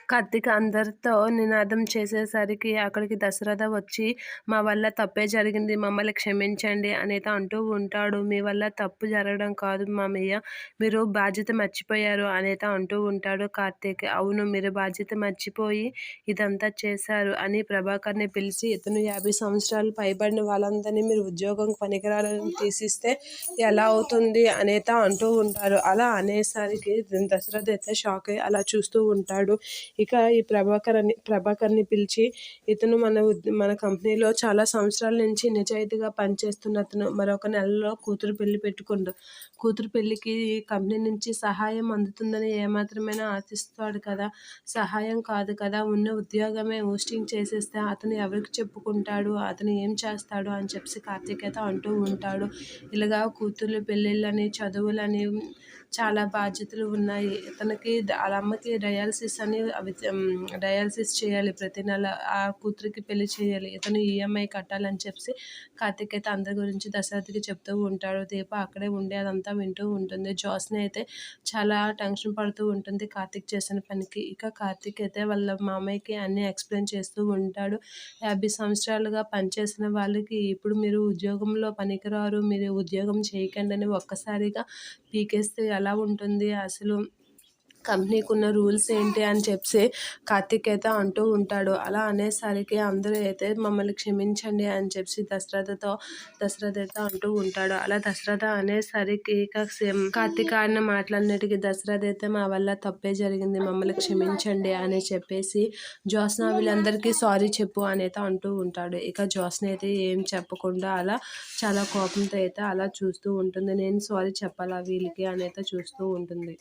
కార్తీక్ అందరితో నినాదం చేసేసరికి అక్కడికి దశరథ వచ్చి, "మా వల్ల తప్పే జరిగింది. మమ్మల్ని క్షమించండి" అనేది అంటూ ఉంటాడు. "మీ వల్ల తప్పు జరగడం కాదు మామయ్య. మీరు బాధ్యత మర్చిపోయారు" అనేది అంటూ ఉంటాడు కార్తీక్. "అవును, మీరు బాధ్యత మర్చిపోయి ఇదంతా చేశారు" అని ప్రభాకర్‌ని పిలిచి, "ఇతను 50 సంవత్సరాలు పైబడిన వాళ్ళందరినీ మీరు ఉద్యోగం పనికిరాలని తీసిస్తే ఎలా అవుతుంది" అనేది అంటూ ఉంటారు. అలా అనేసరికి దశరథ అయితే షాక్ అయ్యి అలా చూస్తూ ఉంటాడు. ఇక ఈ ప్రభాకర్‌ని పిలిచి, "ఇతను మన కంపెనీలో చాలా సంవత్సరాల నుంచి నిజాయితీగా పనిచేస్తున్న అతను మరొక నెలలో కూతురు పెళ్లి పెట్టుకుండు. కూతురు పెళ్లికి కంపెనీ నుంచి సహాయం అందుతుందని ఏమాత్రమైనా ఆశిస్తాడు కదా! సహాయం కాదు కదా! ఉన్న ఉద్యోగమే ఊస్టింగ్ చేసేస్తే అతను ఎవరికి చెప్పుకుంటాడు? అతను ఏం చేస్తాడు?" అని చెప్పి కార్తీక్ అయితే అంటూ ఉంటాడు. ఇలాగా కూతుర్ల పెళ్ళిళ్ళని, చదువులని చాలా బాధ్యతలు ఉన్నాయి. ఇతనికి ఆళ్ళ అమ్మకి డయాలసిస్ చేయాలి ప్రతి నెల. ఆ కూతురికి పెళ్లి చేయాలి. ఇతను ఈఎంఐ కట్టాలని చెప్పి కార్తీక్ అయితే అందరి గురించి దశరథకి చెప్తూ ఉంటాడు. దీప అక్కడే ఉండి అదంతా వింటూ ఉంటుంది. జ్యోత్స్న అయితే చాలా టెన్షన్ పడుతూ ఉంటుంది కార్తీక్ చేసిన పనికి. ఇక కార్తీక్ అయితే వాళ్ళ మామయ్యకి అన్నీ ఎక్స్‌ప్లెయిన్ చేస్తూ ఉంటాడు. 50 సంవత్సరాలుగా పనిచేసిన వాళ్ళకి ఇప్పుడు మీరు ఉద్యోగంలో పనికిరారు, మీరు ఉద్యోగం చేయకండి అని ఒక్కసారిగా పీకేస్తే ఎలా ఉంటుంది? అసలు కంపెనీకున్న రూల్స్ ఏంటి అని చెప్పి కార్తీక్ అయితే అంటూ ఉంటాడు. అలా అనేసరికి అందరూ అయితే మమ్మల్ని క్షమించండి అని చెప్పి దశరథ అయితే అంటూ ఉంటాడు. అలా దశరథ అనేసరికి ఇక కార్తీక్ ఆడిన మాటలన్నిటికీ దశరథ అయితే మా వల్ల తప్పే జరిగింది, మమ్మల్ని క్షమించండి అని చెప్పేసి జ్యోత్స్న వీళ్ళందరికీ సారీ చెప్పు అనేది అంటూ ఉంటాడు. ఇక జ్యోత్స్న అయితే ఏం చెప్పకుండా అలా చాలా కోపంతో అయితే అలా చూస్తూ ఉంటుంది. నేను సారీ చెప్పాలా వీళ్ళకి అని అయితే చూస్తూ ఉంటుంది.